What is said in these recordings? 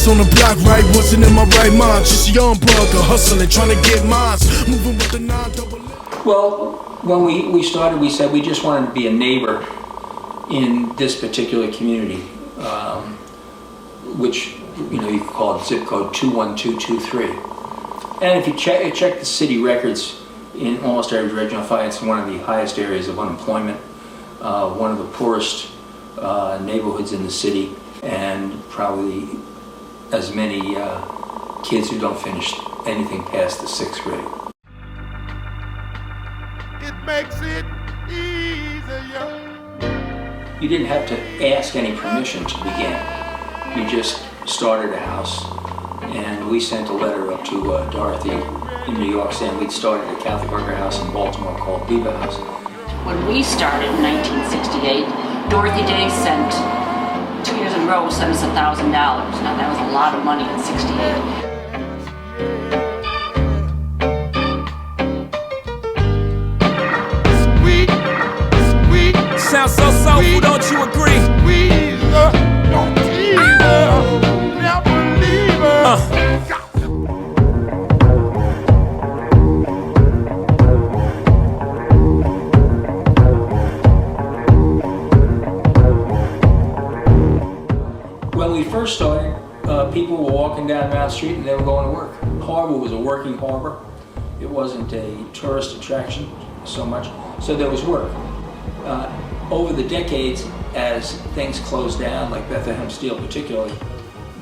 was on the block, right? Wasn't in my right mind. Just a young brother hustling, trying to get mines. Moving with the 9-double. Well, when we started, we said we just wanted to be a neighbor in this particular community, which, you know, you could call it zip code 21223. And if you check the city records in almost every direction, you'll find it's one of the highest areas of unemployment, one of the poorest neighborhoods in the city, and probably as many kids who don't finish anything past the 6th grade. It makes it easier. You didn't have to ask any permission to begin. You just started a house, and we sent a letter up to Dorothy in New York saying we'd started a Catholic worker house in Baltimore called Viva House. When we started in 1968, Dorothy Day sent, 2 years in a row, sent us $1,000. Now that was a lot of money in '68. Sounds so soulful, don't you agree? When we first started, people were walking down Mount Street and they were going to work. Harbor was a working harbor. It wasn't a tourist attraction so much, so there was work. Over the decades, as things closed down, like Bethlehem Steel particularly,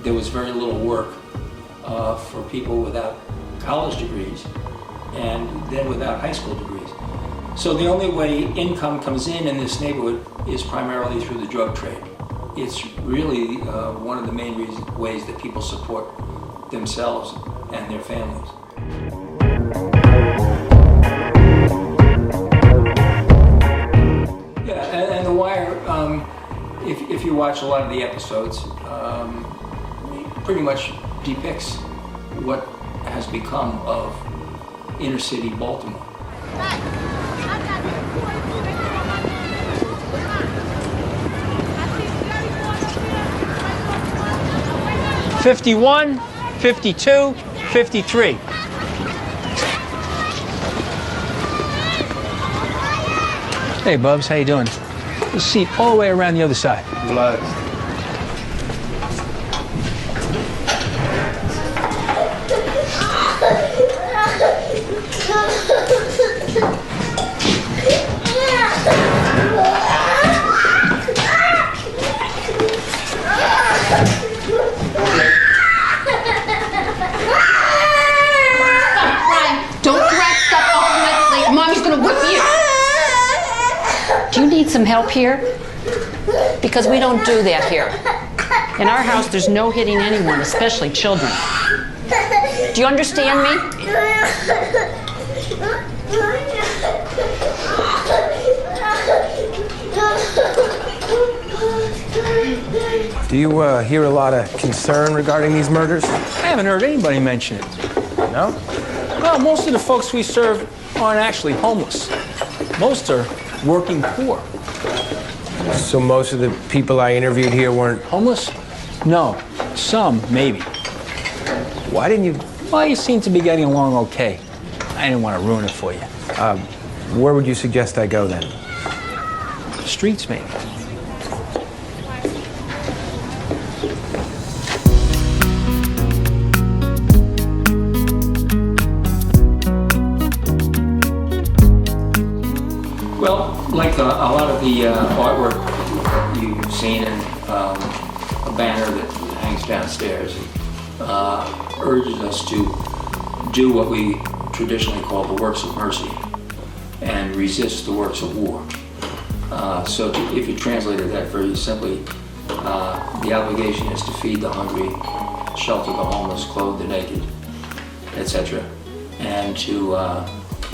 there was very little work for people without college degrees and then without high school degrees. So the only way income comes in this neighborhood is primarily through the drug trade. It's really one of the main ways that people support themselves and their families. If you watch a lot of the episodes, pretty much depicts what has become of inner city Baltimore. '51, '52, '53. Hey, Bubs, how you doing? Let's see, all the way around the other side. Relax. Do you need some help here? Because we don't do that here. In our house, there's no hitting anyone, especially children. Do you understand me? Do you hear a lot of concern regarding these murders? I haven't heard anybody mention it. No? Well, most of the folks we serve aren't actually homeless. Most are working poor. So most of the people I interviewed here weren't homeless? No. Some, maybe. Why didn't you? Well, you seem to be getting along okay. I didn't want to ruin it for you. Where would you suggest I go then? Streets, maybe. Well, like a lot of the artwork you've seen in a banner that hangs downstairs urges us to do what we traditionally call the works of mercy and resist the works of war. So if you translated that very simply, the obligation is to feed the hungry, shelter the homeless, clothe the naked, etc., and to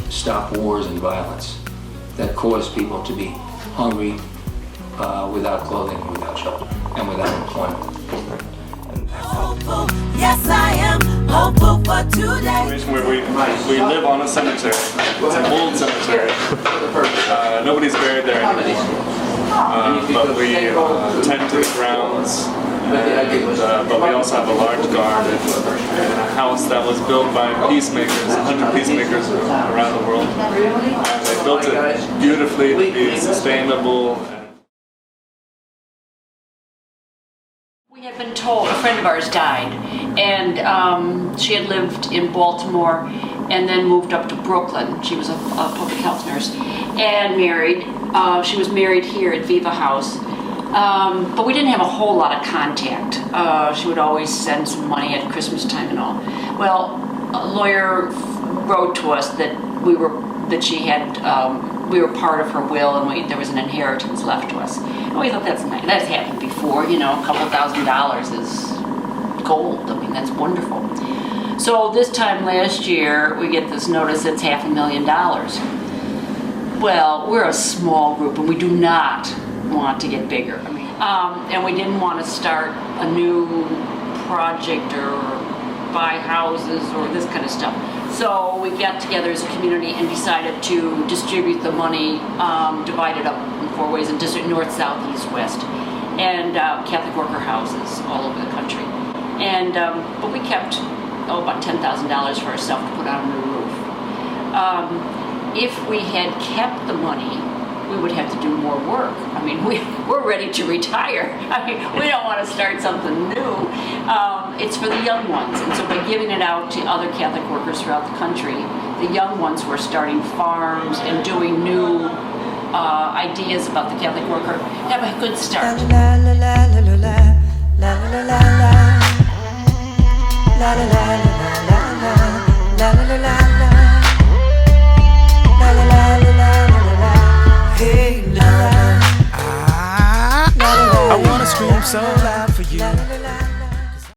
stop wars and violence that cause people to be hungry, without clothing, without shelter, and without employment. Hopeful, yes I am hopeful for today. Where we live on a cemetery. It's an old cemetery. Nobody's buried there anymore. but we tend to the grounds. But we also have a large garden and a house that was built by peacemakers, 100 peacemakers around the world. And they built it beautifully to be sustainable. We had been told, a friend of ours died, and she had lived in Baltimore and then moved up to Brooklyn. She was a public health nurse and married. She was married here at Viva House. But we didn't have a whole lot of contact. She would always send some money at Christmas time and all. Well, a lawyer wrote to us that we were part of her will, and there was an inheritance left to us. And we thought that's nice. That's happened before, you know, a couple $1,000s is gold. I mean, that's wonderful. So this time last year, we get this notice that's $500,000. Well, we're a small group, and we do not want to get bigger. I mean, and we didn't want to start a new project or buy houses or this kind of stuff. So we got together as a community and decided to distribute the money, divide it up in 4 ways, in district north, south, east, west, and Catholic worker houses all over the country. And but we kept about $10,000 for ourselves to put on a new roof. If we had kept the money, we would have to do more work. I mean, we're ready to retire. I mean, we don't want to start something new. It's for the young ones. And so by giving it out to other Catholic workers throughout the country, the young ones who are starting farms and doing new ideas about the Catholic worker have a good start. La la la la la la la la la la la la la la la la la. Hey, love, I wanna scream so loud for you.